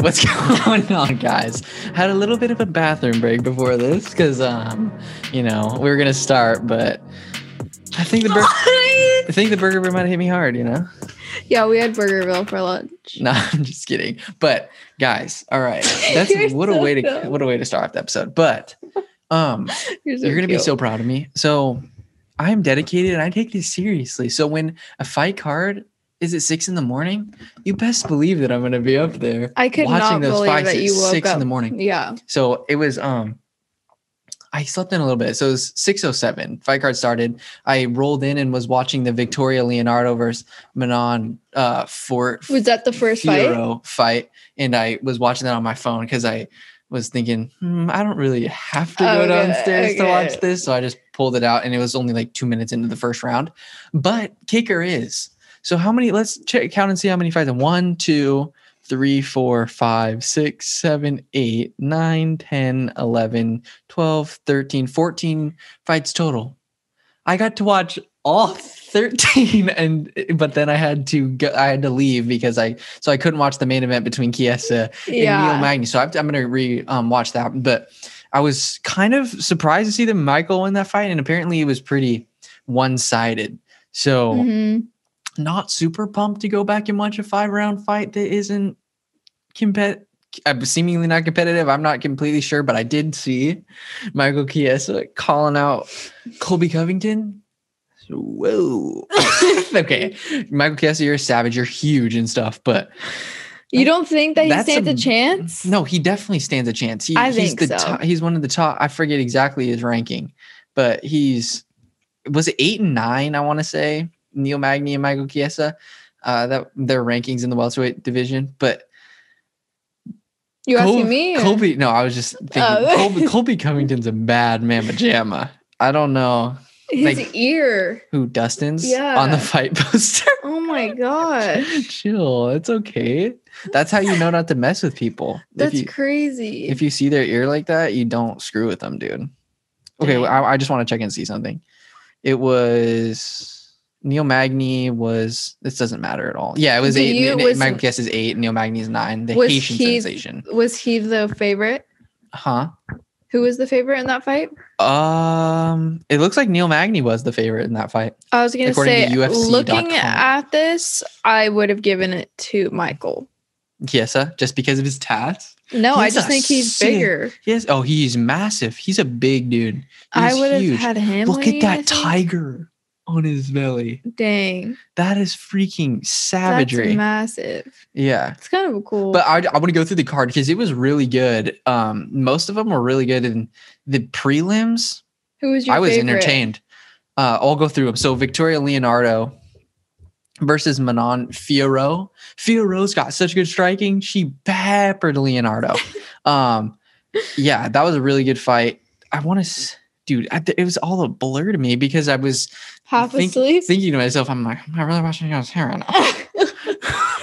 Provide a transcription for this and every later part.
what's going on, guys? Had a little bit of a bathroom break before this because, we were gonna start, but I think the burger might have hit me hard, Yeah, we had Burgerville for lunch. No, I'm just kidding. But guys, all right, that's what a way to start off the episode. But you're gonna be so proud of me. So I am dedicated and I take this seriously. So when a fight card is at 6 a.m, you best believe that I'm gonna be up there. I could watching not those believe fights that you at woke 6 up. a.m. Yeah. So it was I slept in a little bit. So it was 6:07. Fight card started. I rolled in and was watching the Victoria Leonardo versus Manon Was that the first Fiorot fight? And I was watching that on my phone because I was thinking, I don't really have to go downstairs to watch this. So I just pulled it out and it was only like 2 minutes into the first round. But kicker is, so how many, let's count and see how many fights. 1, 2, 3, 4, 5, 6, 7, 8, 9, 10, 11, 12, 13, 14 fights total. I got to watch all 13 but then I had to leave because I couldn't watch the main event between Chiesa and Neil Magny. So I'm going to watch that. But I was kind of surprised to see that Michael win that fight, and apparently it was pretty one-sided. So not super pumped to go back and watch a 5-round fight that isn't seemingly not competitive. I'm not completely sure, but I did see Michael Chiesa calling out Colby Covington. Whoa. Okay. Michael Chiesa, you're a savage. You're huge and stuff, but you don't think that he stands a chance? No, he definitely stands a chance. I think so. He's one of the top. I forget exactly his ranking, but was it 8 and 9? I want to say Neil Magny and Michael Chiesa, that their rankings in the welterweight division. But you asking me? Colby? No, I was just thinking Colby Covington's a bad mamma jamma. I don't know. His ear. Who, Dustin's? Yeah. On the fight poster. Oh my god. Chill. It's okay. That's how you know not to mess with people. That's crazy. If you see their ear like that, you don't screw with them, dude. Okay, well, I just want to check and see something. It was Neil Magny was. This doesn't matter at all. Yeah, it was 8. Michael Chiesa is 8. Neil Magny is 9. The Haitian sensation. Was he the favorite? Huh? Who was the favorite in that fight? It looks like Neil Magny was the favorite in that fight. I was gonna say, looking at this, I would have given it to Michael Chiesa just because of his tats. No, I just think he's bigger. Yes. Oh, he's massive. He's a big dude. I would have had him. Look at that tiger on his belly. Dang. That is freaking savagery. That's massive. Yeah. It's kind of cool. But I want to go through the card because it was really good. Most of them were really good in the prelims. Who was your favorite? I was entertained. I'll go through them. So Victoria Leonardo versus Manon Fiorot. Fiorot's got such good striking. She peppered Leonardo. Yeah, that was a really good fight. I want to... Dude, it was all a blur to me because I was half asleep thinking to myself, I'm like, am I really watching UFC right now?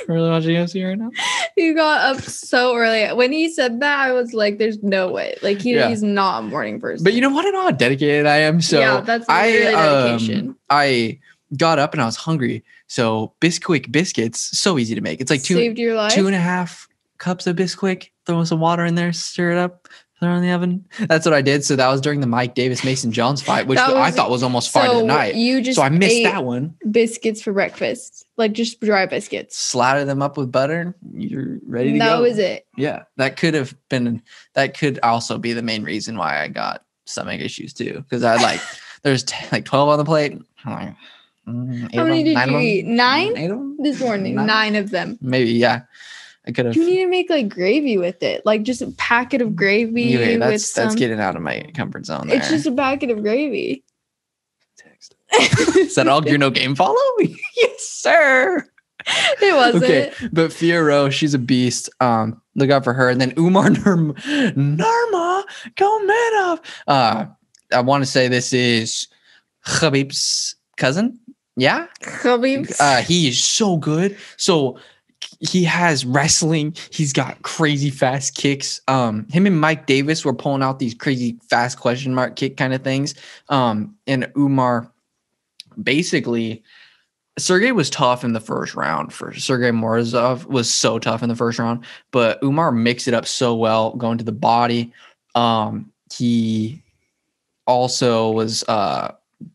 Really watching UFC right now? You got up so early. When he said that, I was like, there's no way. Like, he's not a morning person. But you know what? I know how dedicated I am. So yeah, that's really dedication. I got up and I was hungry. So Bisquick biscuits, so easy to make. It's like saved your life. 2.5 cups of Bisquick, throw some water in there, stir it up. They're in the oven. That's what I did. So that was during the Mike Davis Mason Jones fight, which I thought was almost fight of the night. So I missed that one. Biscuits for breakfast, like just dry biscuits. Slather them up with butter. You're ready to go. That was it. Yeah, that could also be the main reason why I got stomach issues too, because I there's 12 on the plate. I'm like, how many did you eat? 9? 8 of them? This morning. 9 of them. Maybe, yeah. I could have. You need to make like gravy with it, like just a packet of gravy. Okay, that's getting out of my comfort zone. There. It's just a packet of gravy. Text. Is that all? You're no game follow? Yes, sir. It wasn't. Okay, but Fiorot, she's a beast. Look out for her, and then Umar Nurmagomedov. I want to say this is Khabib's cousin. Yeah, Khabib. He is so good. So. He has wrestling. He's got crazy fast kicks. Him and Mike Davis were pulling out these crazy fast question mark kick kind of things. And Umar basically Sergey was tough in the first round. Sergey Morozov was so tough in the first round, but Umar mixed it up so well, going to the body. He also was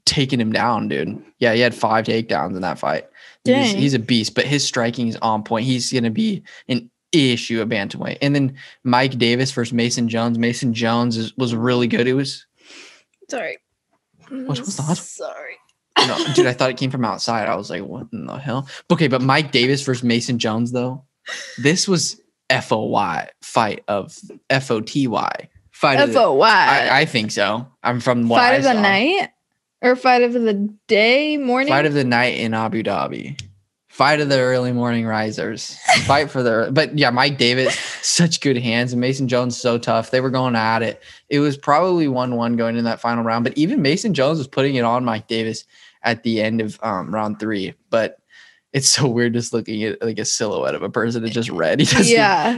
taking him down, dude. Yeah, he had 5 takedowns in that fight. He's a beast, but his striking is on point. He's going to be an issue at bantamweight. And then Mike Davis versus Mason Jones. Mason Jones was really good. It was... Sorry. What was that? Sorry. No, dude, I thought it came from outside. I was like, what in the hell? Okay, but Mike Davis versus Mason Jones, though, this was FOY fight of FOTY. Fight FOY. I think so. I'm from what fight I of the saw. Night? Or fight of the day, morning? Fight of the night in Abu Dhabi. Fight of the early morning risers. Fight for the... But yeah, Mike Davis, such good hands. And Mason Jones, so tough. They were going at it. It was probably 1-1 going in that final round. But even Mason Jones was putting it on Mike Davis at the end of round 3. But it's so weird just looking at like a silhouette of a person that's just red.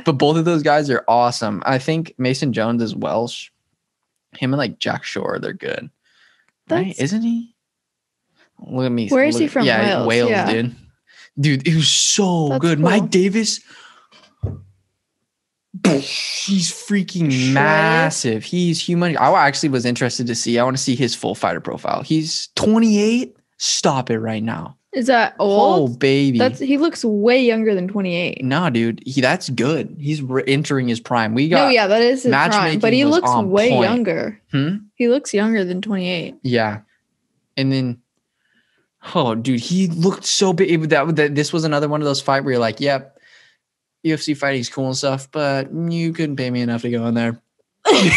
But both of those guys are awesome. I think Mason Jones is Welsh. Him and like Jack Shore, they're good. Right? Isn't he? Look at me. Where is he from? Yeah, Wales, dude. Dude, it was so good. Cool. Mike Davis, he's freaking massive. He's human. I actually was interested to see. I want to see his full fighter profile. He's 28. Stop it right now. Is that old? Oh, baby. He looks way younger than 28. No, dude. That's good. He's entering his prime. That is his prime. But he looks way younger. He looks younger than 28. Yeah. And then... Oh, dude, he looked so big. This was another one of those fights where you're like, yep, UFC fighting's cool and stuff, but you couldn't pay me enough to go in there.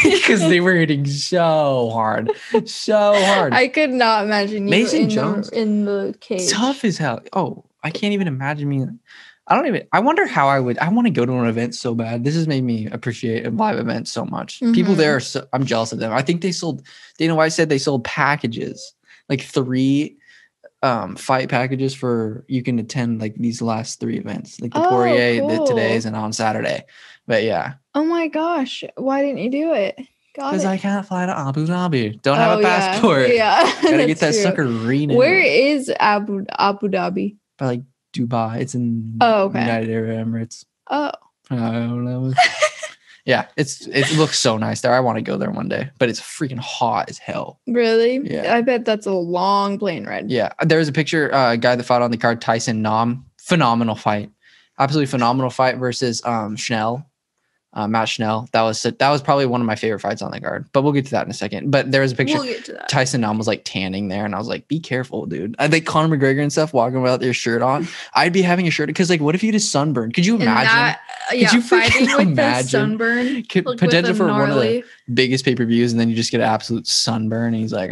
Because they were hitting so hard. So hard. I could not imagine you Mason Jones, in the cage. Tough as hell. Oh, I can't even imagine me. I wonder how I want to go to an event so bad. This has made me appreciate a live event so much. Mm-hmm. People there I'm jealous of them. I think Dana White said they sold packages, like 3 fight packages for you can attend like these last 3 events, like the Poirier, the today's, and on Saturday. But yeah. Oh my gosh, why didn't you do it? Because I can't fly to Abu Dhabi. Don't have a passport. Yeah, gotta get that sucker renewed. Where is Abu Dhabi? By like Dubai. It's in United Arab Emirates. Oh, I don't know. Yeah, it looks so nice there. I want to go there one day, but it's freaking hot as hell. Really? Yeah. I bet that's a long plane ride. Yeah. There was a picture, guy that fought on the card, Tyson Nam. Phenomenal fight. Absolutely phenomenal fight versus Schnell. Matt Schnell. That was probably one of my favorite fights on the card, but we'll get to that in a second. But there was a picture. We'll get to that. Tyson Nam was like tanning there, and I was like, "Be careful, dude." I think Conor McGregor and stuff walking without their shirt on. I'd be having a shirt because, like, what if you just sunburned? Could you imagine? Could you fighting with the sunburn? Potential for one of the biggest pay-per-views, and then you just get an absolute sunburn. And he's like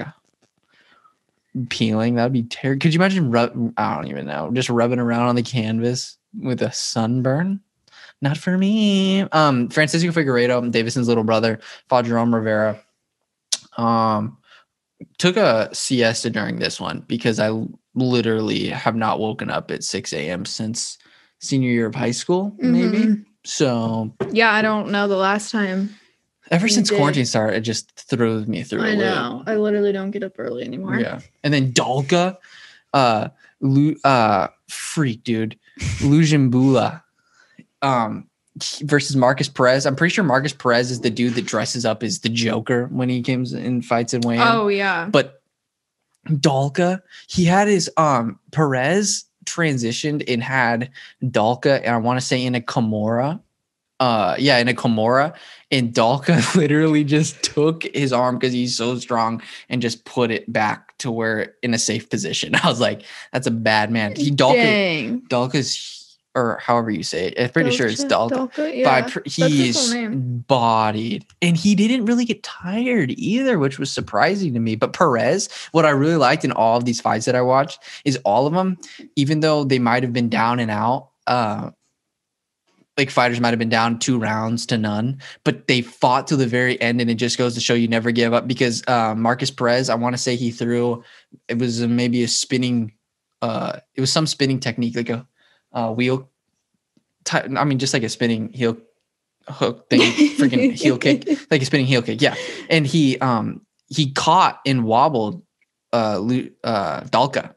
peeling. That'd be terrible. Could you imagine? I don't even know. Just rubbing around on the canvas with a sunburn. Not for me. Francisco Figueiredo, Davidson's little brother, fought Jerome Rivera. Took a siesta during this one because I literally have not woken up at 6 a.m. since senior year of high school, maybe. Mm-hmm. So yeah, I don't know the last time. Ever since quarantine started, it just threw me through. I know. I literally don't get up early anymore. Yeah. And then Dalcha, freak, dude. Lungiambula. Versus Markus Perez. I'm pretty sure Markus Perez is the dude that dresses up as the Joker when he comes in fights and weigh-in. Oh yeah. But Dalcha, he had his Perez transitioned and had Dalcha, and I want to say in a Kimura. In a Kimura, and Dalcha literally just took his arm because he's so strong and just put it back to where in a safe position. I was like, that's a bad man. Dalcha's, or however you say it. I'm pretty sure it's Dalcha. Yeah. He's bodied. And he didn't really get tired either, which was surprising to me. But Perez, what I really liked in all of these fights that I watched is all of them, even though they might have been down and out, like fighters might have been down 2 rounds to none, but they fought to the very end, and it just goes to show you never give up because Markus Perez, I want to say he threw, it was maybe a spinning, it was some spinning technique, like a wheel, just like a spinning heel hook thing, freaking heel kick, like a spinning heel kick. Yeah. And he caught and wobbled Dalcha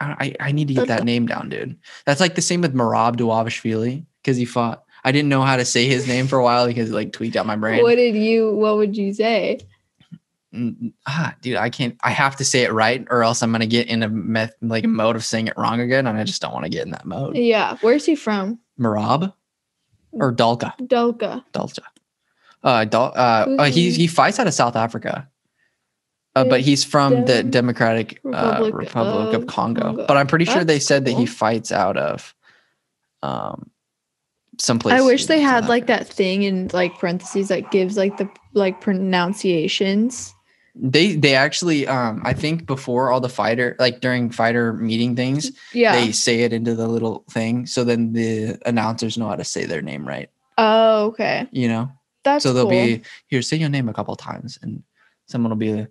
I need to get that name down, dude. That's like the same with Merab Dvalishvili because he fought. I didn't know how to say his name for a while because it like tweaked out my brain. What would you say? Dude, I can't. I have to say it right, or else I'm gonna get in a mode of saying it wrong again, and I just don't want to get in that mode. Yeah, where's he from? Merab or Dalcha? Dalcha. He fights out of South Africa, but he's from the Democratic Republic of Congo. But I'm pretty sure they said that he fights out of someplace. I wish they had like that thing in like parentheses that gives like the like pronunciations. They actually I think before all the fighter like during fighter meeting things, they say it into the little thing, so then the announcers know how to say their name right. Oh, okay. You know, that's so they'll cool. be here. Say your name a couple times, and someone will be like,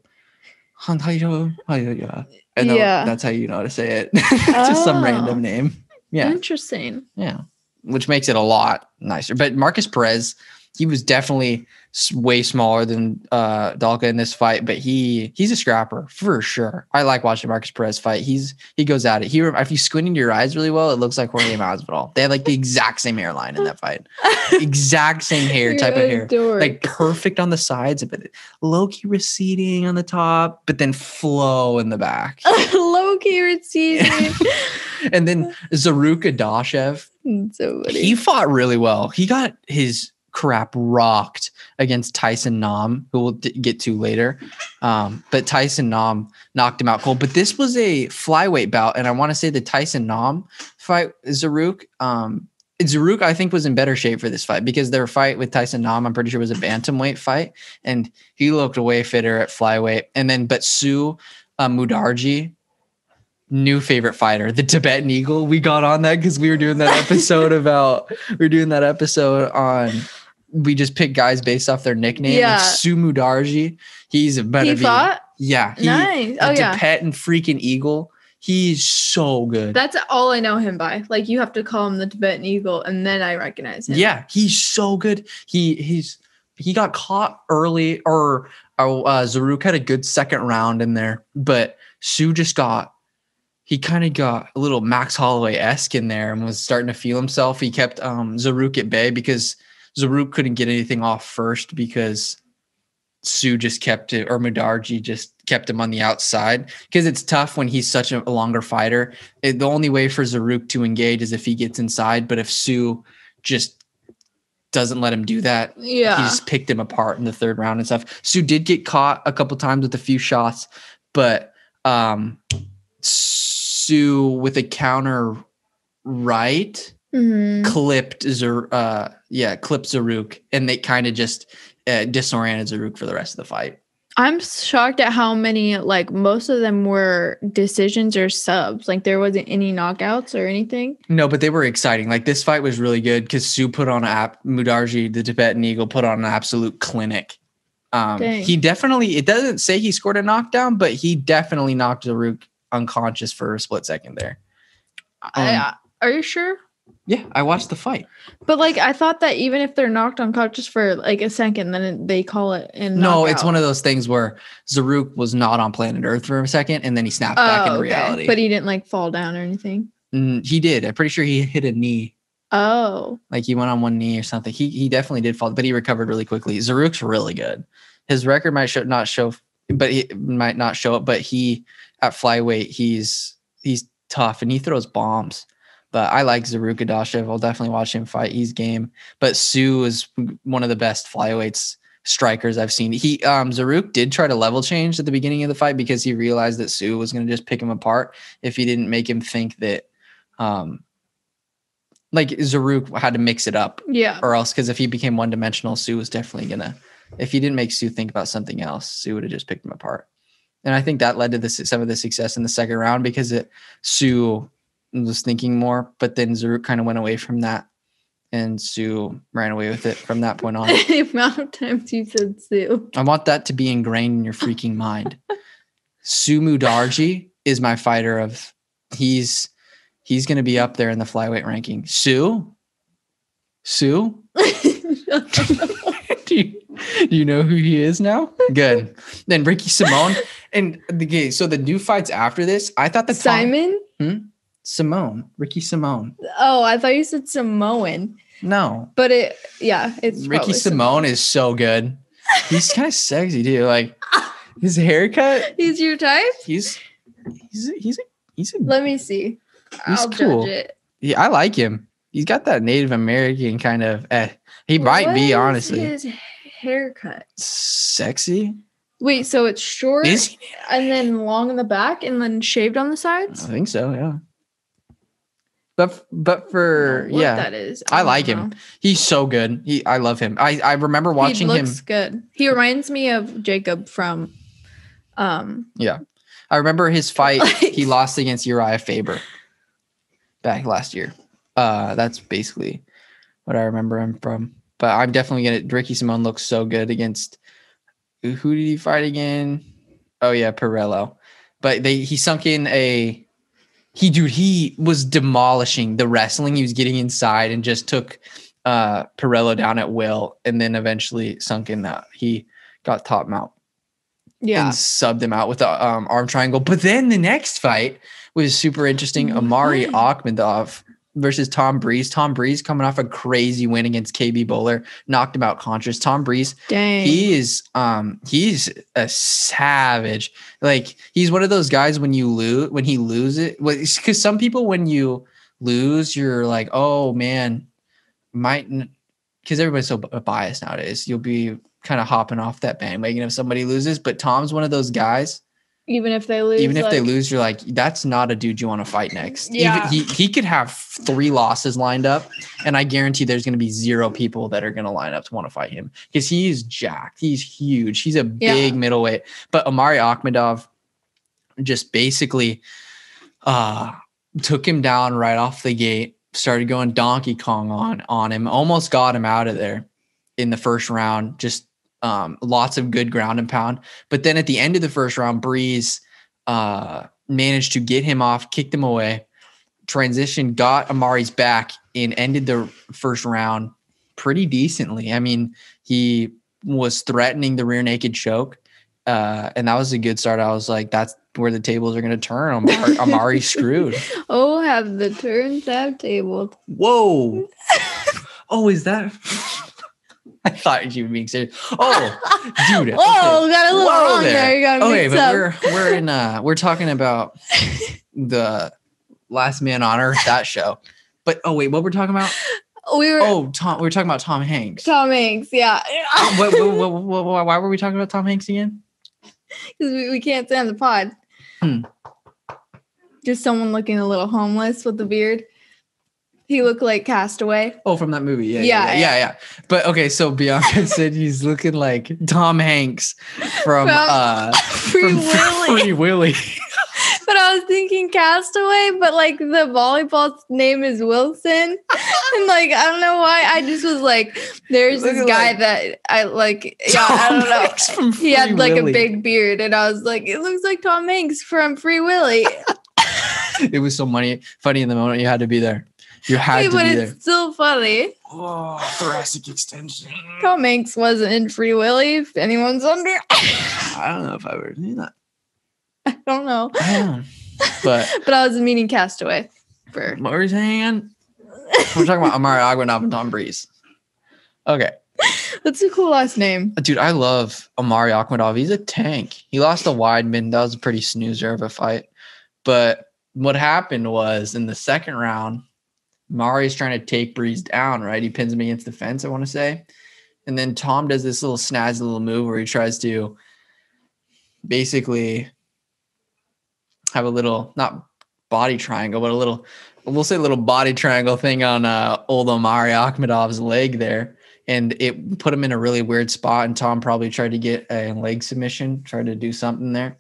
and that's how you know how to say it. Just some random name. Yeah, interesting. Yeah, which makes it a lot nicer. But Markus Perez, he was definitely way smaller than Dalcha in this fight, but he's a scrapper for sure. I like watching Markus Perez fight. He goes at it. If you squint into your eyes really well, it looks like Jorge Masvidal. They have like the exact same hairline in that fight, exact same type of hair, like perfect on the sides, but low-key receding on the top, but then flow in the back. Low-key receding. And then Zarrukh Adashev, so funny. He fought really well. He got his crap rocked against Tyson Nam, who we'll get to later. But Tyson Nam knocked him out cold. But this was a flyweight bout, and I want to say the Tyson Nam fight, Zarrukh, I think was in better shape for this fight because their fight with Tyson Nam, I'm pretty sure was a bantamweight fight, and he looked way fitter at flyweight. And then, but Mudaerji, new favorite fighter, the Tibetan Eagle. We got on that because we were doing that episode on. We just pick guys based off their nickname. Yeah. Mudaerji, he's about to be. Fought? Yeah. Nice. Oh yeah. Tibetan freaking Eagle. He's so good. That's all I know him by. Like you have to call him the Tibetan Eagle, and then I recognize him. Yeah, he's so good. He got caught early, or Zarrukh had a good second round in there, but he kind of got a little Max Holloway-esque in there and was starting to feel himself. He kept Zarrukh at bay because Zarrukh couldn't get anything off first because just kept it, or Mudaerji just kept him on the outside because it's tough when he's such a longer fighter. The only way for Zarrukh to engage is if he gets inside, but if Sue just doesn't let him do that, he just picked him apart in the third round and stuff. Sue did get caught a couple times with a few shots, but Sue with a counter right clipped Zarrukh, and they kind of just disoriented Zarrukh for the rest of the fight. I'm shocked at how many, like most of them were decisions or subs. Like there wasn't any knockouts or anything. No, but they were exciting. Like this fight was really good because Sue put on Mudaerji, the Tibetan Eagle, put on an absolute clinic. He definitely, it doesn't say he scored a knockdown, but he definitely knocked Zarrukh unconscious for a split second there. Are you sure? Yeah, I watched the fight. But like I thought that even if they're knocked unconscious for like a second, then they call it in. No, it's one of those things where Zarrukh was not on planet Earth for a second, and then he snapped back into reality. But he didn't like fall down or anything. He did. I'm pretty sure he hit a knee. Oh, like he went on one knee or something. He definitely did fall, but he recovered really quickly. Zarrukh's really good. His record might not show, but he might not show it. But he at flyweight, he's tough and he throws bombs. But I like Zarrukh Adashev. I'll definitely watch him fight. He's game. But Sue is one of the best flyweights strikers I've seen. Zarrukh did try to level change at the beginning of the fight because he realized that Sue was going to just pick him apart if he didn't make him think that, like Zarrukh had to mix it up. Yeah. Or else, because if he became one dimensional, Sue was definitely going to, if he didn't make Sue think about something else, Sue would have just picked him apart. And I think that led to some of the success in the second round because Sue was thinking more, but then Zarrukh kind of went away from that and Sue ran away with it from that point on. The amount of times you said Sue. I want that to be ingrained in your freaking mind. Sue Mudaerji is my fighter of, he's going to be up there in the flyweight ranking. Sue? Do you know who he is now? Good. Then Ricky Simone. And so the new fights after this, I thought Simone. Ricky Simone. Oh, I thought you said Samoan. No. But it's Ricky Simone is so good. He's kind of sexy too. Like his haircut. He's your type? He's Let me see. He's I'll cool. judge it. Yeah, I like him. He's got that Native American kind of he might be, honestly. His haircut. Sexy? Wait, so it's short Is he? And then long in the back and then shaved on the sides? I think so, yeah. But for that is. I like him. He's so good. I love him. I remember watching him. He looks good. He reminds me of Jacob from Yeah. I remember his fight he lost against Uriah Faber back last year. That's basically what I remember him from. But I'm definitely Ricky Simone looks so good against who did he fight again? Oh yeah, Perello. But he sunk in he was demolishing the wrestling. He was getting inside and just took Perello down at will, and then eventually sunk in that. He got top mount. Yeah. And subbed him out with the arm triangle. But then the next fight was super interesting. Omari Akhmedov versus Tom Breese. Tom Breese coming off a crazy win against KB Bowler, knocked him out conscious. Tom Breese, dang. He's a savage. Like he's one of those guys when he loses, because some people when you lose, you're like, oh man, because everybody's so biased nowadays. You'll be kind of hopping off that bandwagon if somebody loses. But Tom's one of those guys. Even if they lose, you're like, that's not a dude you want to fight next. Yeah. He could have 3 losses lined up, and I guarantee there's going to be 0 people that are going to line up to want to fight him because he's jacked. He's huge. He's a big middleweight. But Omari Akhmedov just basically took him down right off the gate, started going Donkey Kong on him, almost got him out of there in the first round. Just lots of good ground and pound. But then at the end of the first round, Breeze managed to get him off, kicked him away, transitioned, got Amari's back, and ended the first round pretty decently. I mean, he was threatening the rear naked choke, and that was a good start. I was like, that's where the tables are going to turn. Omari screwed. Oh, have the turns have tabled. Whoa. Oh, is that... I thought you were being serious. Oh, dude. Whoa, okay. Got a little wrong there. You got mixed up. We're talking about the Last Man on Earth, that show. But wait, what we're talking about? We were talking about Tom Hanks. Tom Hanks, yeah. Why were we talking about Tom Hanks again? Because we can't say on the pod. Just someone looking a little homeless with a beard. He looked like Castaway. Oh, from that movie. Yeah. But okay, so Bianca said he's looking like Tom Hanks from Free Willy. But I was thinking Castaway, but like the volleyball name is Wilson. And like, I don't know why. I just was like, there's this guy that I like. Yeah, I don't know. He had like a big beard. And I was like, it looks like Tom Hanks from Free Willy. It was so funny in the moment. You had to be there. You had to be there. But it's still funny. Oh, thoracic extension. Tom Hanks wasn't in Free Willy, if anyone's under. I don't know if I would do that. I don't know. But I was meaning Castaway. What were you saying? We're talking about Omari Akhmedov and Tom Breeze. Okay. That's a cool last name. Dude, I love Omari Akhmedov. He's a tank. He lost to Weidman. That was a pretty snoozer of a fight. But what happened was in the second round, Mari's trying to take Breeze down, right? He pins him against the fence, I want to say. And then Tom does this little snazzy little move where he tries to basically have a little, not body triangle, but we'll say a little body triangle thing on old Omari Akhmedov's leg there. And it put him in a really weird spot. And Tom probably tried to get a leg submission, tried to do something there,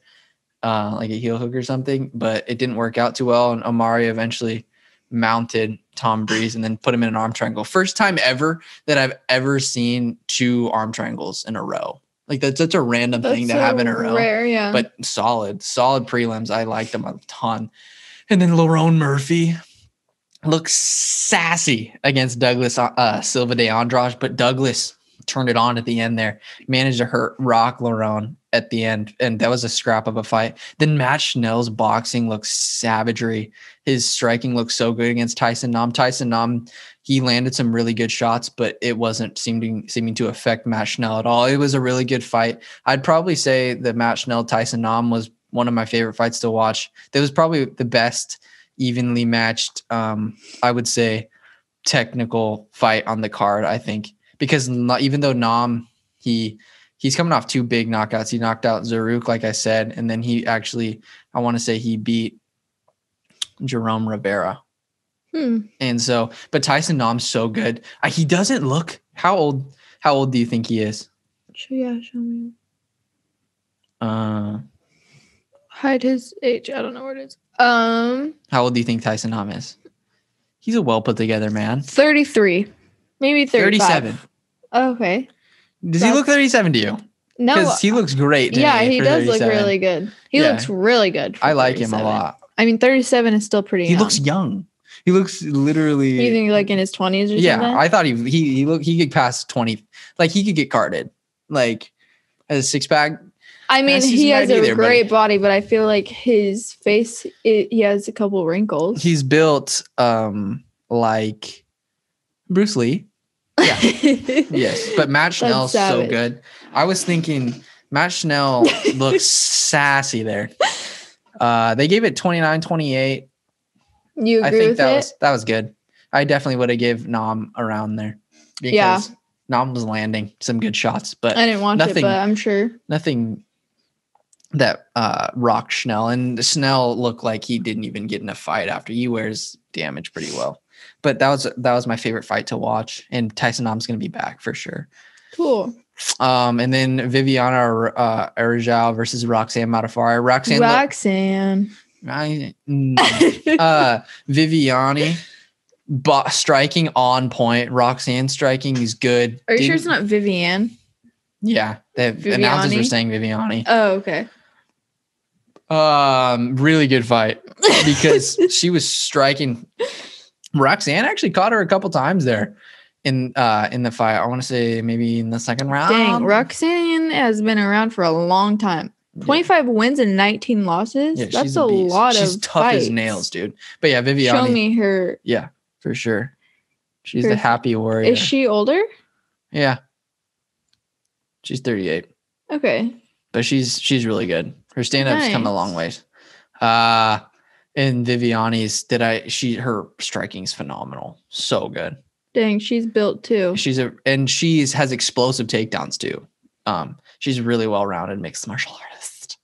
like a heel hook or something. But it didn't work out too well. And Omari eventually mounted Tom Breeze and then put him in an arm triangle. First time ever that I've ever seen 2 arm triangles in a row. Like that's such a random thing to have in a row. Rare, yeah. But solid prelims. I liked them a ton. And then Lerone Murphy looks sassy against Douglas Silva de Andrade, but Douglas turned it on at the end there. Managed to hurt Lerone at the end, and that was a scrap of a fight. Then Matt Schnell's boxing looks savagery. His striking looks so good against Tyson Nam. Tyson Nam, he landed some really good shots, but it wasn't seeming to affect Matt Schnell at all. It was a really good fight. I'd probably say that Matt Schnell Tyson Nam was one of my favorite fights to watch. That was probably the best evenly matched, I would say, technical fight on the card, I think, because even though Nam, he's coming off 2 big knockouts. He knocked out Zarrukh, like I said, and then he actually, I want to say he beat Jerome Rivera. And so, but Tyson Nam's so good. He doesn't look, how old do you think he is? Show me. Hide his age. I don't know what it is. How old do you think Tyson Nam is? He's a well put together man. 33, maybe 35. 37. Okay. Does he look 37 to you? No, because he looks great. Yeah, he does look really good. He looks really good. I like him a lot. I mean, 37 is still pretty young. He looks young. He looks literally. You think like in his 20s or something? Yeah, I thought he could pass 20. Like he could get carded. Like as a 6-pack. I mean, he has a great body, but I feel like his face, he has a couple wrinkles. He's built like Bruce Lee. Yeah. Yes. But Matt Schnell's so good. I was thinking Matt Schnell looks sassy there. They gave it 29-28. You agree with it? That was good. I definitely would have gave Nam around there. Because Nam was landing some good shots, but I didn't watch it, but I'm sure. Nothing that rocked Schnell, and Schnell looked like he didn't even get in a fight after. He wears damage pretty well, but that was my favorite fight to watch, and Tyson Nam's going to be back for sure. Cool. And then Viviane Araujo versus Roxanne Modafferi. Viviane striking on point. Roxanne striking is good. Are you sure it's not Viviane? Yeah, the announcers were saying Viviane. Oh, okay. Really good fight because she was striking. Roxanne actually caught her a couple times there in the fight. I want to say maybe in the second round. Dang, Roxanne has been around for a long time. 25 wins and 19 losses. Yeah, that's a lot She's of tough fights. as nails, dude. But yeah, Viviane. Show me her. Yeah, for sure. She's the happy warrior. Is she older? Yeah. She's 38. Okay. But she's really good. Her stand-up's come a long ways. And Viviane's her striking's phenomenal. So good. Dang, she's built too. She has explosive takedowns too. She's really well-rounded mixed martial artist.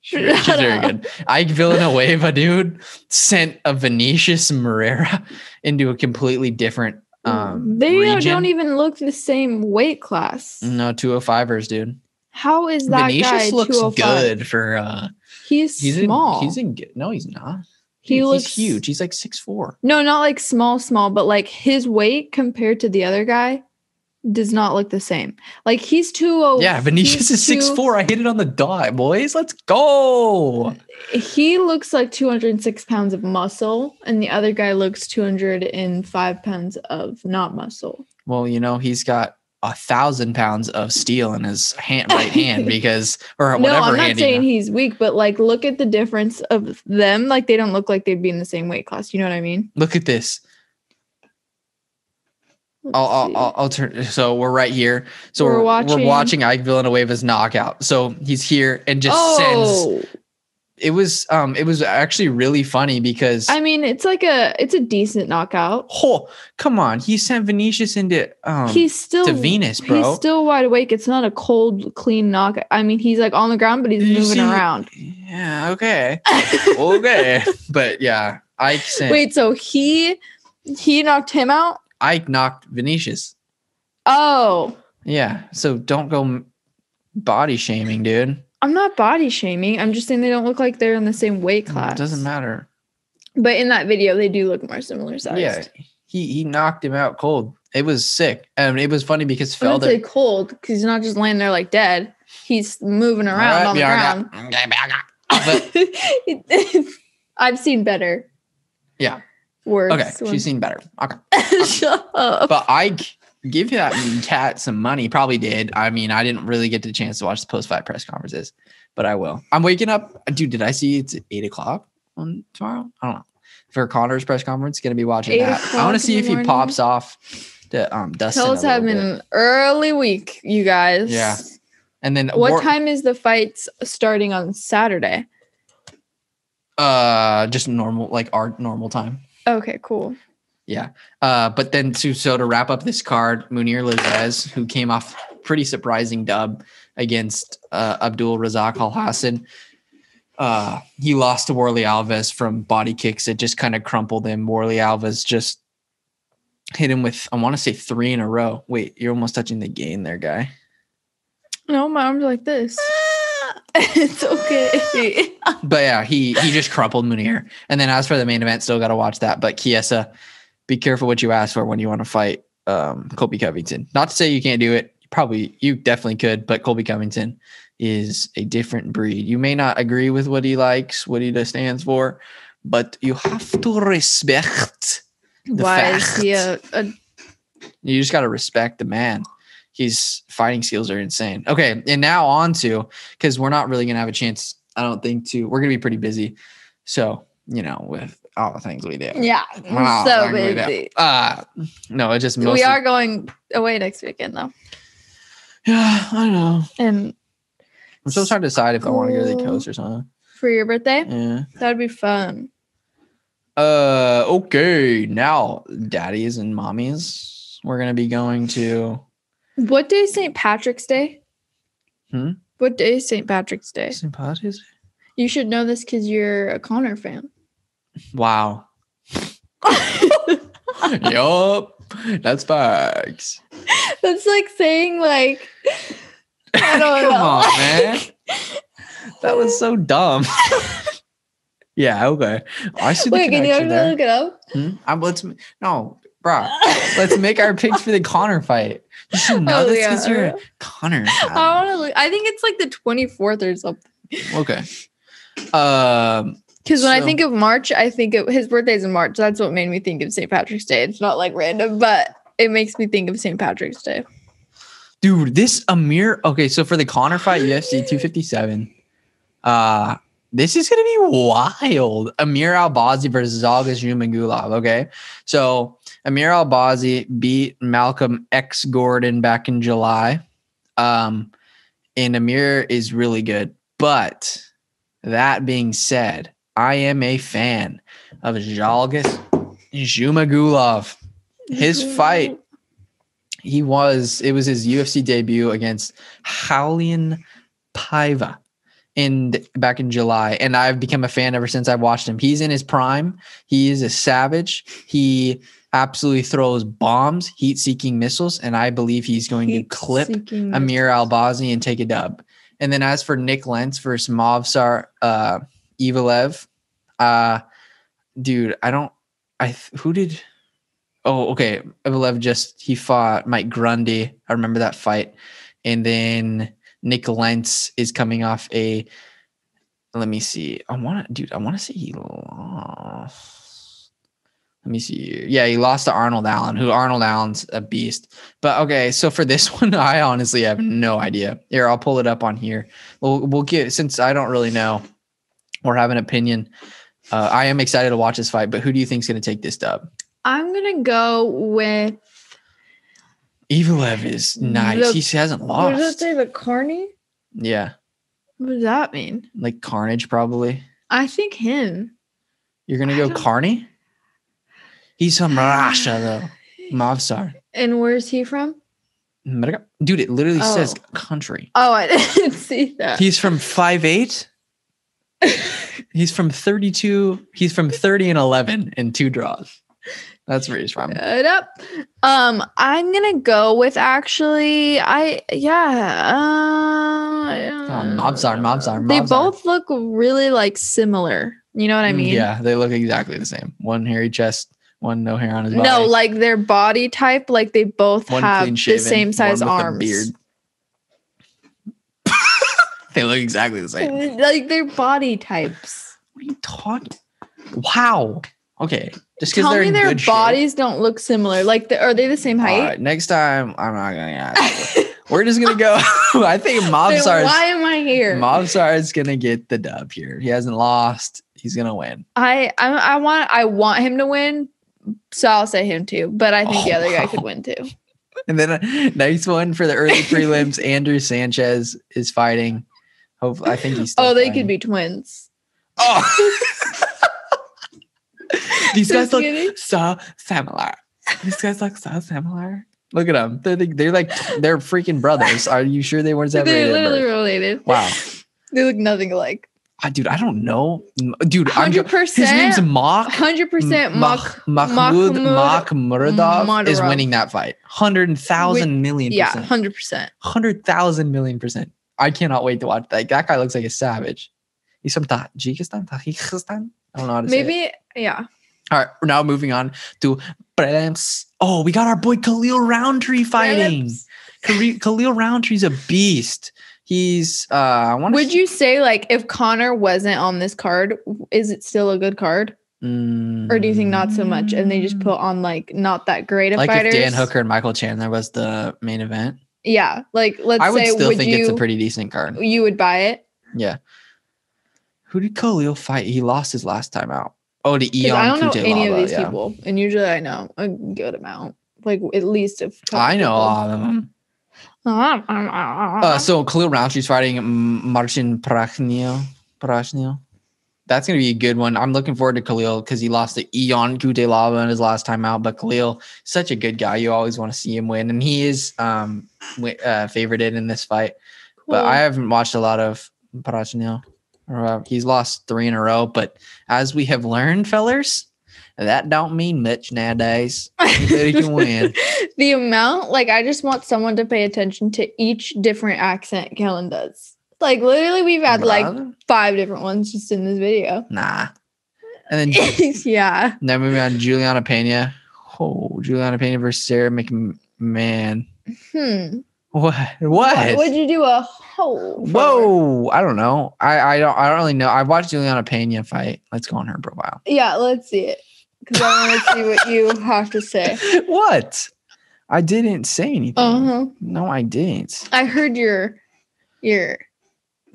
She's very good. Ike Villanueva, dude, sent a Vinicius Moreira into a completely different they region. Don't even look the same weight class. No, 205ers, dude. How is that Vinicius guy looks 205? good for he's small. No, he's not. He's huge. He's like 6'4". No, not like small, but like his weight compared to the other guy does not look the same. Like he's 205. Yeah, Vinicius is 6'4". I hit it on the dot, boys. Let's go. He looks like 206 pounds of muscle, and the other guy looks 205 pounds of not muscle. Well, he's got 1,000 pounds of steel in his right hand whatever. No, I'm not saying he's weak, but like look at the difference of them. Like they don't look like they'd be in the same weight class. You know what I mean? Look at this. I'll turn. So we're right here. So we're watching Ike Villanueva's knockout. So he's here and just sends. It was actually really funny because I mean it's a decent knockout. Oh, come on. He sent Vinicius into to Venus, bro. He's still wide awake. It's not a cold, clean knockout. I mean, he's like on the ground, but he's moving around. Yeah, okay. Okay. But yeah, Ike sent. Wait, so he knocked him out? Ike knocked Vinicius. Oh. Yeah. So don't go body shaming, dude. I'm not body shaming. I'm just saying they don't look like they're in the same weight class. It doesn't matter. But in that video, they do look more similar sized. Yeah, he knocked him out cold. It was sick. And it was funny because I wouldn't say cold because he's not just laying there like dead. He's moving around on the ground. But I've seen better. Yeah. Worse. Okay, she's seen better. Okay. Shut up. But Ike give that cat some money. Probably did. I mean, I didn't really get the chance to watch the post-fight press conferences, but I will. I'm waking up. Dude, did I see it's 8 o'clock on tomorrow? I don't know. For Connor's press conference, going to be watching that. I want to see if he pops off to Dustin. Tell us having an early week, you guys. Yeah. And then what time is the fights starting on Saturday? Just normal, like our normal time. Okay, cool. Yeah. But then to wrap up this card, Mounir Lazzez, who came off pretty surprising dub against Abdul Razak Al Hassan. He lost to Warlley Alves from body kicks. It just kind of crumpled him. Warlley Alves just hit him with, I want to say 3 in a row. Wait, you're almost touching the gain there, guy. No, my arm's like this. It's okay. But yeah, he just crumpled Mounir. And then as for the main event, still got to watch that. But Chiesa, be careful what you ask for when you want to fight Colby Covington. Not to say you can't do it. You definitely could, but Colby Covington is a different breed. You may not agree with what he likes, what he stands for, but you have to respect the fact. You just got to respect the man. His fighting skills are insane. Okay, and now on to, because we're not really going to have a chance, I don't think, we're going to be pretty busy. So, with all the things we do. Yeah, so busy. No, it just we are going away next weekend, though. Yeah, I know. And I'm still trying to decide if I want to go to the coast or something. For your birthday? Yeah. That would be fun. Okay. Now, daddies and mommies, we're going to be going to... What day is St. Patrick's Day? What day is St. Patrick's Day? St. Patrick's Day? You should know this because you're a Connor fan. Wow. Yup. That's facts. That's like saying I don't know. Come on, man. That was so dumb. Yeah, okay. I see the Wait, can you there. look it up? Let's make our picks for the Connor fight. You should know this because you're a Connor fan. I want to look. I think it's like the 24th or something. Okay. Because when I think of March, I think of his birthday's in March. That's what made me think of St. Patrick's Day. It's not like random, but it makes me think of St. Patrick's Day. Dude, this Amir. Okay, so for the Connor fight, UFC 257. This is gonna be wild. Amir Albazi versus Zhalgas Nurmagomedov. Okay, so Amir Albazi beat Malcolm X Gordon back in July. And Amir is really good. But that being said, I am a fan of Zhalgas Nurmagomedov. His fight, it was his UFC debut against Raulian Paiva back in July. And I've become a fan ever since I've watched him. He's in his prime. He is a savage. He absolutely throws bombs, heat-seeking missiles, and I believe he's going to clip Amir Albazi and take a dub. And then as for Nick Lentz versus Movsar Evelev, dude, Evelev he fought Mike Grundy. I remember that fight. And then Nick Lentz is coming off let me see. I want to say he lost. Let me see. Yeah, he lost to Arnold Allen, Arnold Allen's a beast. But okay, so for this one, I honestly have no idea. Here, I'll pull it up on here. We'll get, since I don't really know or have an opinion. I am excited to watch this fight, but who do you think is going to take this dub? I'm going to go with Evelev is nice. He hasn't lost. What does it say? The Carney? Yeah. What does that mean? Like Carnage, probably. I think him. You're going to go Carney? He's from Russia, though. Movsar. And where's he from? Dude, it literally says country. Oh, I didn't see that. He's from 5'8". He's from 32. He's from 30-11 in 2 draws. That's where he's from. Shut up. I'm gonna go with Movsar. They both look really similar. You know what I mean? Yeah, they look exactly the same. One hairy chest, one no hair on his body. No, like their body type, like they both have the same size arms. A beard. They look exactly the same. Like their body types. What are you talking? Wow. Okay, just because Tell they're me in their good bodies don't look similar. Like, are they the same height? All right, next time I'm not gonna ask. We're just gonna go. I think Then Mobstar. why am I here? Mobstar is gonna get the dub here. He hasn't lost. He's gonna win. I want him to win, so I'll say him too. But I think the other guy could win too. And then next one for the early prelims, Andrew Sanchez is fighting. I think he's still they fighting. could be twins. Oh. These guys look kidding. so similar. Look at them. They're freaking brothers. Are you sure they weren't separated? They're literally related. Wow. They look nothing alike. Dude, I don't know. Dude, 100%. His name's 100% Makhmudov is winning that fight. 100,000 million %. Yeah, 100%. 100,000 million %. I cannot wait to watch that. That guy looks like a savage. He's from Tajikistan? I don't know how to say it. Maybe, yeah. All right, we're now moving on to Perez. Oh, we got our boy Khalil Roundtree fighting. Khalil Roundtree's a beast. He's Would you say, like, if Connor wasn't on this card, is it still a good card? Or do you think not so much and they just put on, like, not that great of fighters? Like if Dan Hooker and Michael Chandler was the main event? Yeah, like, let's say, I would still think it's a pretty decent card. You would buy it? Yeah. Who did Khalil fight? He lost his last time out. Oh, to Ion I don't know Kutelaba, any of these people, and usually I know a good amount, like at least a couple I know people. a lot of them. So Khalil Roundtree's fighting Marcin Prachnio. That's gonna be a good one. I'm looking forward to Khalil because he lost to Ion Kutelaba in his last time out. But Khalil, such a good guy. You always want to see him win, and he is favorited in this fight. Cool. But I haven't watched a lot of Prachnio. He's lost 3 in a row, but as we have learned, fellers, that don't mean much nowadays. You can win. The amount, like, I just want someone to pay attention to each different accent Kellen does. Like, literally, we've had like 5 different ones just in this video. Nah. And then yeah. Now moving on, Juliana Pena. Oh, Juliana Pena versus Sarah McMahon. What? What'd you do? Whoa! I don't know. I don't really know. I watched Juliana Pena fight. Let's go on her profile. Yeah, let's see it because I want to see what you have to say. What? I didn't say anything. No, I didn't. I heard your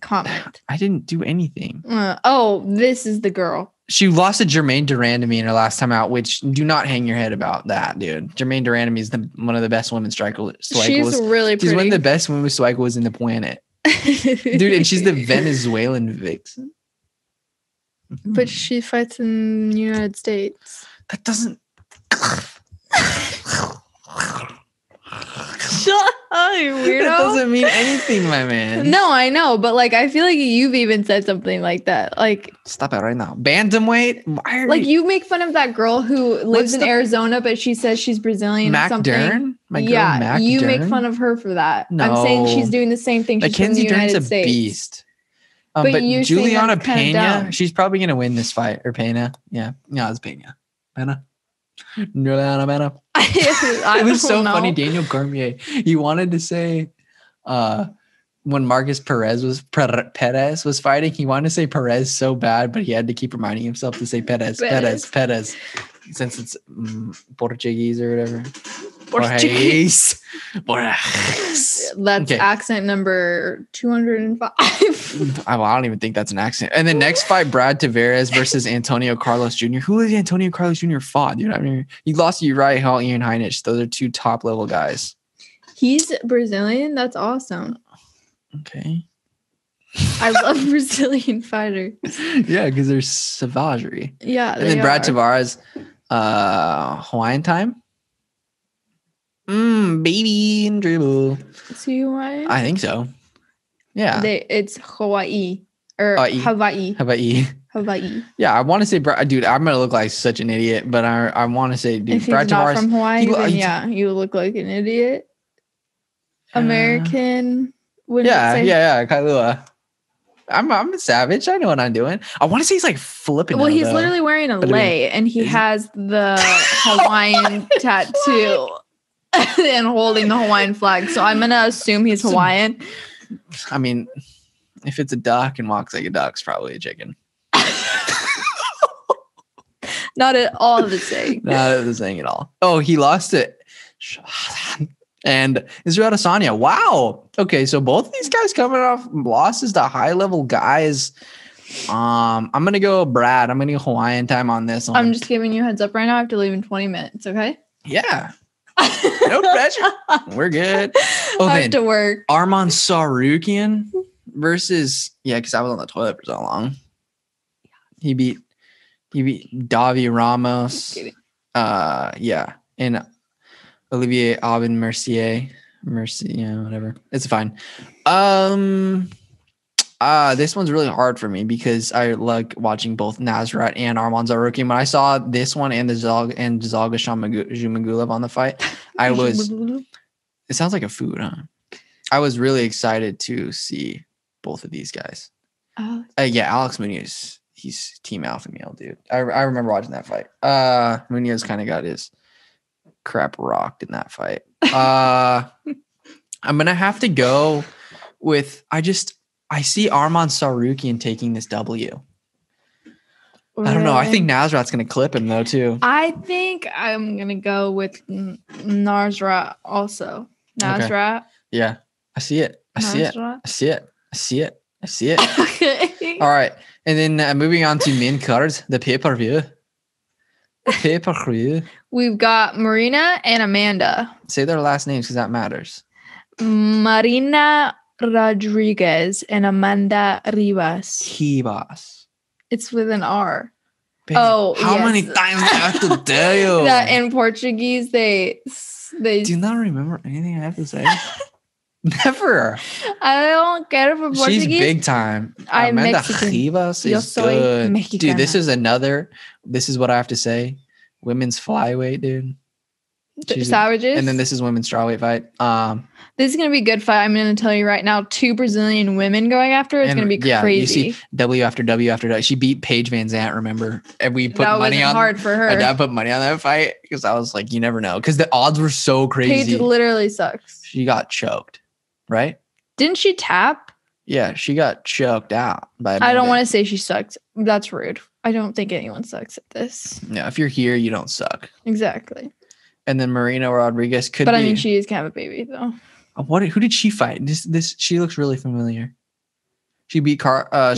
comment. I didn't do anything. This is the girl. She lost to Jermaine Durandamy in her last time out, which do not hang your head about that, dude. Jermaine Durandamy is one of the best women strikers. She's really pretty. She's one of the best women strikers in the planet. Dude, and she's the Venezuelan vixen. But she fights in the United States. That doesn't... Shut up, you weirdo. That doesn't mean anything, my man. No, I know, but like I feel like you've even said something like that. Like, stop it right now. Bantamweight? Like you make fun of that girl who lives in Arizona, but she says she's Brazilian or something. Dern? Mac you Dern? make fun of her for that. No. I'm saying she's doing the same thing. She's Mackenzie from the Dern's United a States. beast. But Juliana Pena, she's probably gonna win this fight. Or Pena. Yeah, it's Pena. Juliana Pena. It was so funny. Daniel Cormier, he wanted to say when Marcus Perez was fighting, he wanted to say Perez so bad, but he had to keep reminding himself to say Perez, since it's Portuguese or whatever. Portuguese. That's accent number 205. I don't even think that's an accent. And the next fight, Brad Tavares versus Antonio Carlos Jr. Who is Antonio Carlos Jr. fought, dude? I mean, he lost to Uriah Hall and Ian Heinich. Those are 2 top level guys. He's Brazilian. That's awesome. Okay. I love Brazilian fighters. Yeah, because they're savagery. Yeah. And then Brad Tavares, Hawaiian time. Baby and dribble. Is he Hawaiian? I think so. Yeah. It's Hawaii or Hawaii. Yeah, I want to say, dude, I'm gonna look like such an idiot, but I want to say, dude, if Brad Tavares from Hawaii, then you look like an idiot. American. Yeah, Kailua. I'm a savage. I know what I'm doing. I want to say he's like flipping. Well, he's literally wearing a lei, and he has the Hawaiian tattoo and holding the Hawaiian flag. So I'm gonna assume he's Hawaiian. I mean, if it's a duck and walks like a duck, it's probably a chicken. Not at all the same. Not the same at all. Oh, he lost it. And Israel Adesanya. Wow. Okay, so both of these guys coming off losses to high-level guys. I'm gonna go Brad. I'm gonna go Hawaiian time on this one. I'm just giving you a heads up right now. I have to leave in 20 minutes. Okay. Yeah. No pressure. We're good. Oh, I have to work. Arman Tsarukyan versus because I was on the toilet for so long. He beat Davi Ramos. And Olivier Aubin Mercier, whatever. It's fine. This one's really hard for me because I like watching both Nasrat and Arman Tsarukyan. When I saw this one and Zalga Zhumagulov on the fight, it sounds like a food, huh? I was really excited to see both of these guys. Alex Munoz, he's team alpha male, dude. I remember watching that fight. Munoz kind of got his crap rocked in that fight. I'm gonna have to go with I see Arman Tsarukyan taking this W. Really? I don't know. I think Nasrat's gonna clip him though too. I think I'm gonna go with Nasrat also. Nasrat. Okay. Yeah, I see it. I see it. Okay. All right, and then moving on to main cards, the pay-per-view. We've got Marina and Amanda. Say their last names because that matters. Marina Rodriguez and Amanda Rivas. It's with an R. Babe, how many times do I have to tell you? That in Portuguese, they do you not remember anything I have to say? Never. I don't care for Portuguese. She's big time. I'm Amanda Mexican. Rivas is good. Mexicana. Dude, this is what I have to say. Women's flyweight, dude. Savages. And then this is women's strawweight fight. This is going to be a good fight. I'm going to tell you right now, 2 Brazilian women going after it. It's going to be crazy. You see W after W after W. She beat Paige Van Zandt, remember? And we put money on hard for her. I put money on that fight because I was like, you never know. Because the odds were so crazy. Paige literally sucks. She got choked, right? Didn't she tap? Yeah, she got choked out by I don't want to say she sucks. That's rude. I don't think anyone sucks at this. Yeah, if you're here, you don't suck. Exactly. And then Marina Rodriguez could But I mean, she is kind of a baby, though. Who did she fight? This she looks really familiar. She beat she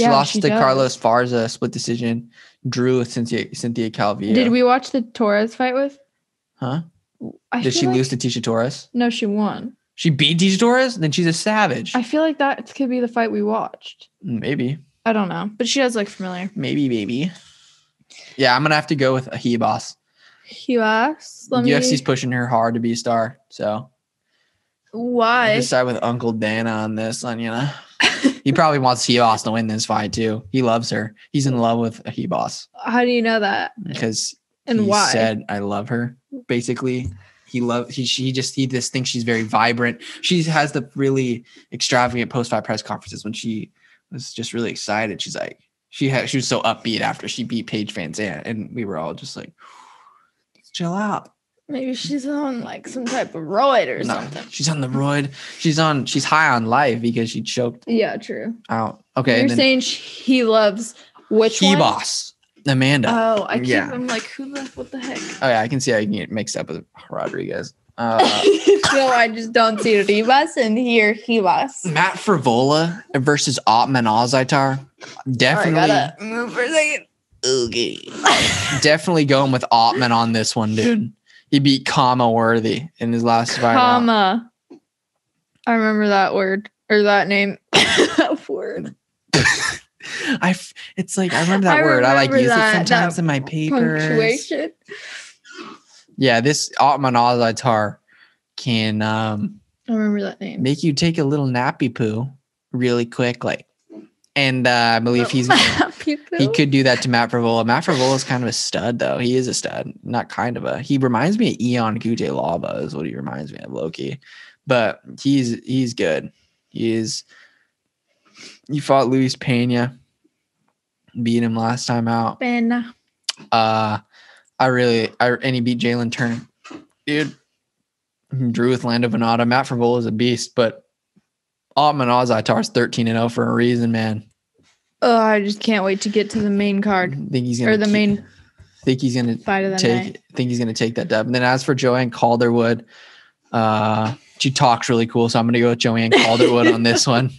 lost to Carlos Farza, split decision. Drew with Cynthia Calvillo. Did we watch the Torres fight with? Huh? Did she lose to Tisha Torres? No, she won. She beat Tisha Torres? Then she's a savage. I feel like that could be the fight we watched. Maybe. I don't know. But she does look familiar. Maybe. Yeah, I'm going to have to go with Hibas. Hibas? UFC's pushing her hard to be a star, so. Why? I decide with Uncle Dana on this one, He probably wants Hibas to win this fight, too. He loves her. He's in love with Hibas. How do you know that? Because why? Said, I love her, basically. He just thinks she's very vibrant. She has the really extravagant post-fight press conferences when she was just really excited. She's like, she was so upbeat after she beat Paige Van Zandt, and we were all just like, chill out. Maybe she's on like some type of roid or something. She's on the roid. She's high on life because she choked. Yeah, true. Out. Okay. You're saying he loves which one? Boss. Amanda. Oh, I'm like, what the heck? Oh yeah, I can see how you can get mixed up with Rodriguez. No, I just don't see Rivas and hear Hibas. Matt Frivola versus Otman Azaitar. Definitely. I gotta move for a second. Okay. Definitely going with Otman on this one, dude. He beat Kama Worthy in his last fight. Kama. I remember that word or that name. Word. It's like I remember that word. I like use it sometimes in my papers. Punctuation. Yeah, this Otman Azaitar can I remember that name. Make you take a little nappy poo really quickly. And I believe he could do that to Matt Frivola. Matt Frivola is kind of a stud, though. He is a stud. Not kind of a. He reminds me of Ion Guje-Laba is what he reminds me of, Loki. But he's good. He fought Luis Pena. Beat him last time out. Pena. And he beat Jalen Turner. Dude. Drew with Lando Venata. Matt Frivola is a beast, but Otman Azaitar's 13-0 for a reason, man. Oh, I just can't wait to get to the main card. Think he's gonna think he's gonna take that dub. And then as for Joanne Calderwood, she talks really cool, so I'm gonna go with Joanne Calderwood on this one.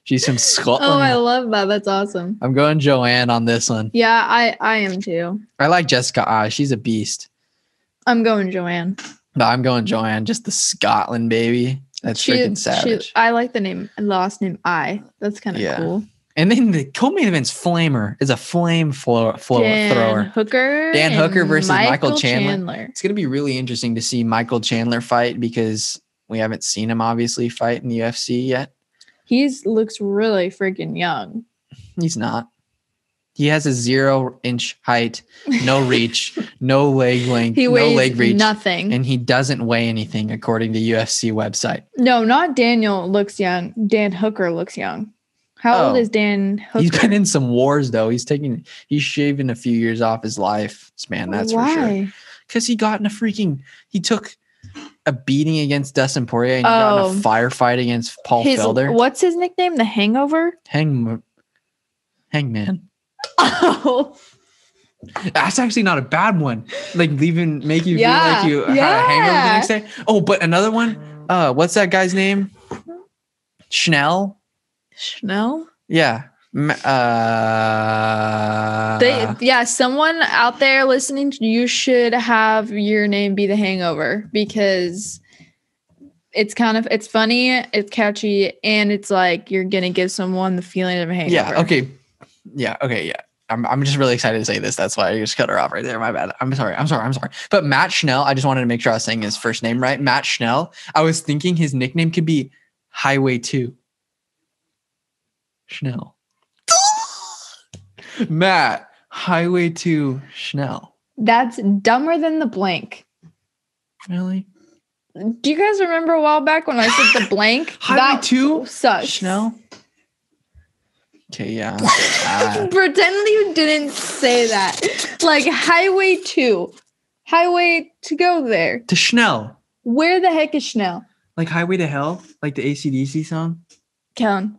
She's from Scotland. Oh, I love that. That's awesome. I'm going Joanne on this one. Yeah, I am too. I like Jessica. She's a beast. I'm going Joanne. No, I'm going Joanne. Just the Scotland baby. That's freaking savage. I like the last name I. That's kind of cool. And then the co-main event's Flamer is a flame thrower. Dan Hooker versus Michael Chandler. It's going to be really interesting to see Michael Chandler fight because we haven't seen him obviously fight in the UFC yet. He looks really freaking young. He's not. He has a 0-inch height, no reach, no leg length, no leg reach. Nothing. And he doesn't weigh anything according to UFC website. No, not Daniel looks young. Dan Hooker looks young. How old is Dan Hooker? He's been in some wars though. He's shaving a few years off his life span. That's for sure. Because he took a beating against Dustin Poirier and he got in a firefight against Paul Felder. What's his nickname? The Hangover? Hangman. Oh. That's actually not a bad one. Like make you feel like you had a hangover the next day. Oh, but another one. What's that guy's name? Schnell? Yeah. Someone out there listening, you should have your name be the Hangover because it's funny, it's catchy, and it's like you're gonna give someone the feeling of a hangover. Okay. I'm just really excited to say this. That's why I just cut her off right there. My bad. I'm sorry. But Matt Schnell, I just wanted to make sure I was saying his first name right. Matt Schnell. I was thinking his nickname could be Highway 2. Schnell. Matt, Highway 2 Schnell. That's dumber than the blank. Really? Do you guys remember a while back when I said the blank? Highway 2 sucks. Schnell? Okay, yeah. Pretend you didn't say that. Like Highway 2. Highway to go there. To Schnell. Where the heck is Schnell? Like Highway to Hell? Like the AC/DC song? Count.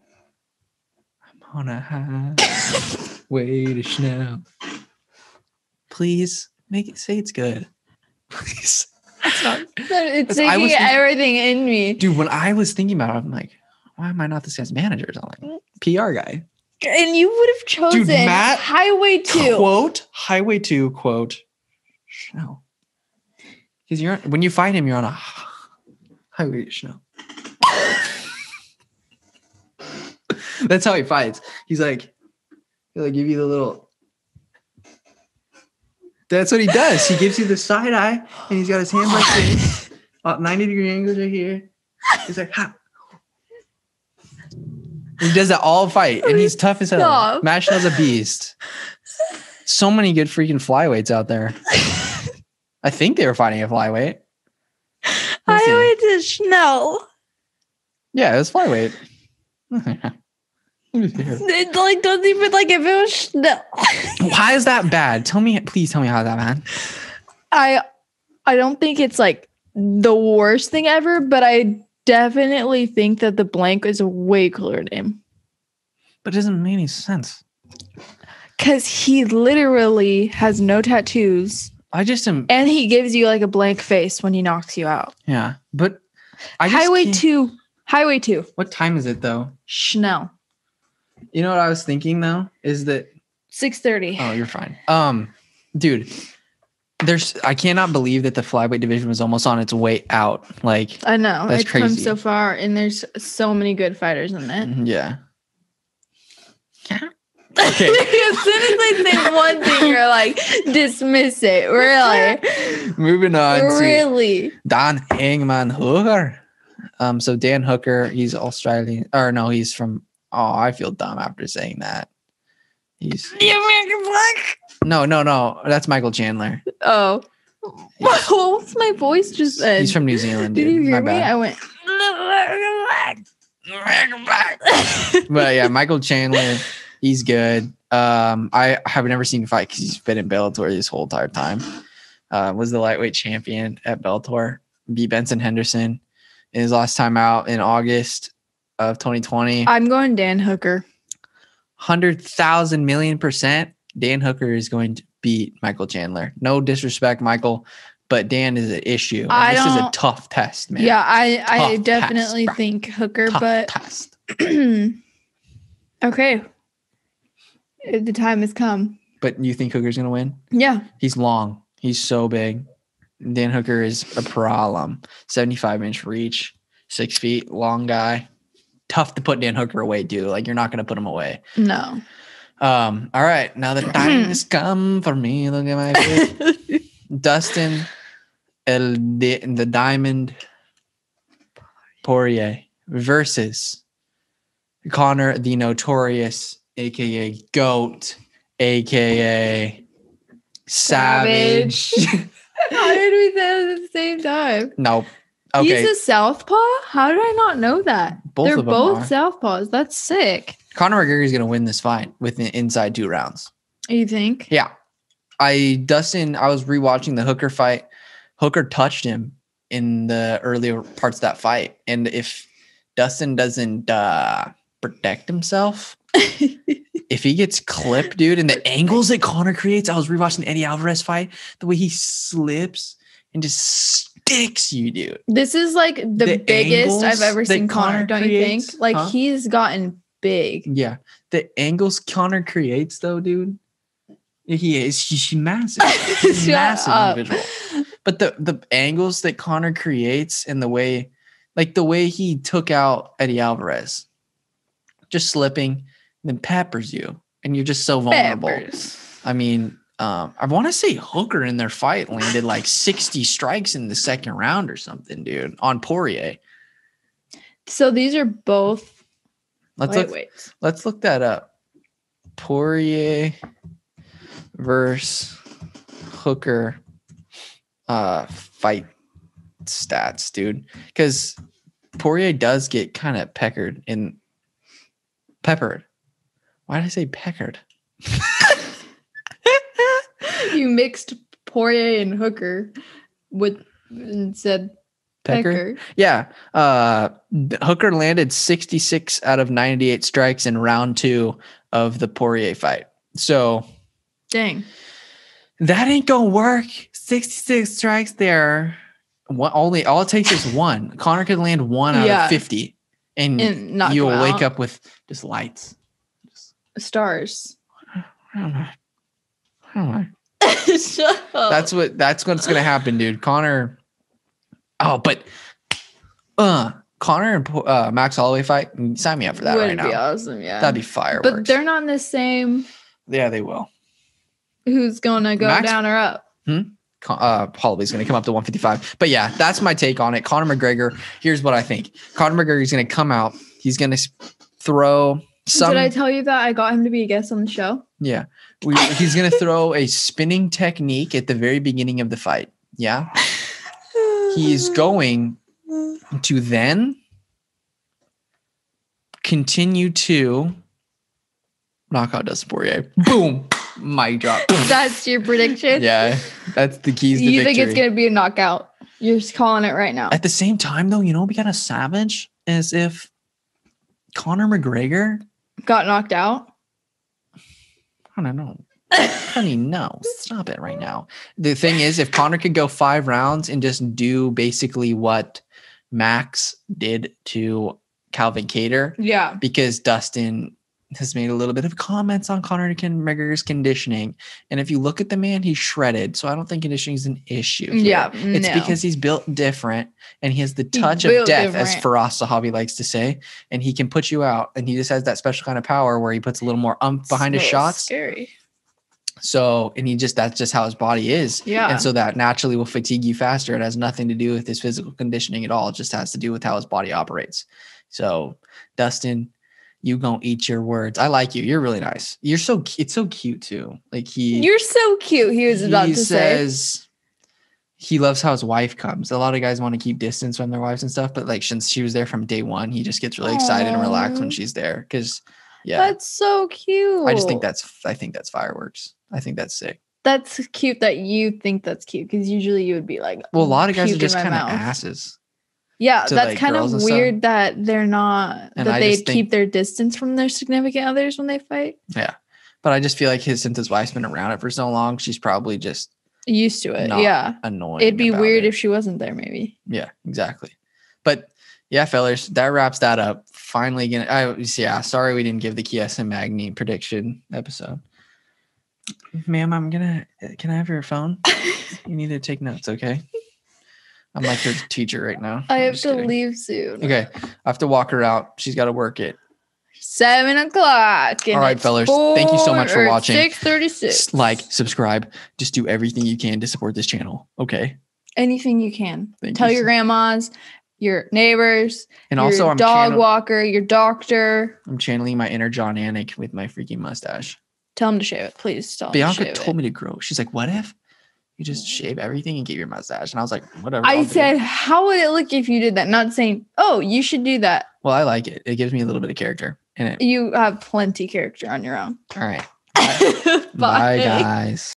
I'm on a highway to Schnell. Please say it's good. Please. It's taking everything in me. Dude, when I was thinking about it, I'm like, why am I not this guy's manager? I'm like, PR guy. And you would have chosen Matt, Highway 2. Quote, Highway 2, quote, Schnell. Because when you find him, you're on a highway to Schnell. That's how he fights. He'll give you the little. That's what he does. He gives you the side eye, and he's got his hands like this, 90-degree angles right here. He's like, ha. He does that all fight, and he's tough as hell. Matt Schnell's a beast. So many good freaking flyweights out there. I think they were fighting a flyweight. Highway to Schnell. Yeah, it was flyweight. It doesn't even if it was Schnell. Why is that bad? Please tell me how that bad. I don't think it's the worst thing ever, but I definitely think that the blank is a way cooler name. But it doesn't make any sense. Because he literally has no tattoos. And he gives you a blank face when he knocks you out. Yeah, but Highway 2. What time is it though? Schnell. You know what I was thinking though? Is that 6:30. Oh, you're fine. Dude, I cannot believe that the flyweight division was almost on its way out. I know. That's crazy. Come so far, and there's so many good fighters in it. Yeah. Okay. As soon as I say one thing, you're dismiss it. Really. Moving on. Really. Dan Hangman Hooker. So Dan Hooker, he's Australian. Or no, he's from. Oh, I feel dumb after saying that. He's the American Black. No. That's Michael Chandler. Oh. What was my voice just said? He's from New Zealand, dude. Did you hear me? I went. But yeah, Michael Chandler, he's good. I have never seen him fight because he's been in Bellator this whole entire time. Was the lightweight champion at Bellator. Beat Benson Henderson in his last time out in August of 2020. I'm going Dan Hooker. 100,000 million %. Dan Hooker is going to beat Michael Chandler. No disrespect, Michael, but Dan is an issue. And this is a tough test, man. Yeah, I definitely think Hooker, but test. Okay. The time has come. But you think Hooker's gonna win? Yeah. He's long. He's so big. Dan Hooker is a problem. 75-inch reach, 6 feet, long guy. Tough to put Dan Hooker away, dude. Like, you're not gonna put him away. No. All right. Now the time has come for me. Look at my face. Dustin the Diamond Poirier versus Conor the Notorious, aka Goat, aka Savage. How did we say that at the same time? Nope. Okay. He's a southpaw? How did I not know that? They're both southpaws. That's sick. Conor McGregor is going to win this fight within inside 2 rounds. You think? Yeah. I was rewatching the Hooker fight. Hooker touched him in the earlier parts of that fight. And if Dustin doesn't protect himself, if he gets clipped, dude, and the angles that Conor creates, I was rewatching the Eddie Alvarez fight, the way he slips and just sticks you, dude. This is like the biggest I've ever seen Conor, don't you think? Like, he's gotten big. Yeah. The angles Conor creates, though, dude, he's massive. He's massive individual. But the angles that Conor creates and the way he took out Eddie Alvarez, just slipping, and then peppers you, and you're just so vulnerable. I mean, I want to say Hooker in their fight landed like 60 strikes in the second round or something, dude, on Poirier. So these are both. Let's look that up. Poirier versus Hooker fight stats, dude, because Poirier does get kind of peppered. Why did I say peckered? You mixed Poirier and Hooker and said pecker. Yeah. Hooker landed 66 out of 98 strikes in round 2 of the Poirier fight. So dang. That ain't gonna work. 66 strikes there. All it takes is one. Conor could land 1 out of 50. And you'll wake up with just lights. Stars. I don't know. Shut up. That's what's gonna happen, dude. Conor. Oh, but Conor and Max Holloway fight. Sign me up for that right now. Would be awesome, yeah. That'd be fireworks. But they're not in the same. Yeah, they will. Who's gonna go down or up? Holloway's gonna come up to 155. But yeah, that's my take on it. Conor McGregor. Here's what I think. Conor McGregor is gonna come out. He's gonna throw some. Did I tell you that I got him to be a guest on the show? Yeah. He's going to throw a spinning technique at the very beginning of the fight. Yeah. He's going to then continue to knock out Dustin Poirier. Boom. Mic drop. That's your prediction? Yeah. That's the keys to victory. You think it's going to be a knockout? You're just calling it right now. At the same time, though, we got a savage as if Conor McGregor got knocked out. I don't know. Honey, no. Stop it right now. The thing is, if Conor could go 5 rounds and just do basically what Max did to Calvin Kattar. Yeah. Because Dustin has made a little bit of comments on Conor McGregor's conditioning. And if you look at the man, he's shredded. So I don't think conditioning is an issue here. Yeah. It's because he's built different and he has the touch of death, as Firas Zahabi likes to say. And he can put you out. And he just has that special kind of power where he puts a little more behind his shots. Scary. So, and that's just how his body is. Yeah. And so that naturally will fatigue you faster. It has nothing to do with his physical conditioning at all. It just has to do with how his body operates. So, Dustin, you gonna eat your words. I like you. You're really nice. It's so cute too. Like you're so cute. He was about to say he loves how his wife comes. A lot of guys want to keep distance from their wives and stuff, but like since she was there from day one, he just gets really excited and relaxed when she's there. Cause yeah, that's so cute. I think that's fireworks. I think that's sick. That's cute that you think that's cute. Cause usually you would be like, well, a lot of guys are just kind of asses. Yeah, that's kind of weird that they're not, that they keep their distance from their significant others when they fight. Yeah. But I just feel like since his wife's been around it for so long, she's probably just used to it. Yeah. Annoying. It'd be weird if she wasn't there, maybe. Yeah, exactly. But yeah, fellas, that wraps that up. Finally, sorry we didn't give the Chiesa and Magny prediction episode. Ma'am, can I have your phone? You need to take notes, okay? I'm like her teacher right now. I have to leave soon. Okay, I have to walk her out. She's got to work it. 7:00. All right, fellas. Thank you so much for watching. 6:36. Like, subscribe. Just do everything you can to support this channel. Okay. Anything you can. Tell your grandmas, your neighbors, and your also dog walker, your doctor. I'm channeling my inner John Anik with my freaking mustache. Tell him to shave it, please. Bianca told me to grow. She's like, "What if you just shave everything and get your mustache?" And I was like, "Whatever." I said, "How would it look if you did that?" Not saying, "Oh, you should do that." Well, I like it. It gives me a little bit of character in it. You have plenty character on your own. All right. Bye. Bye, guys.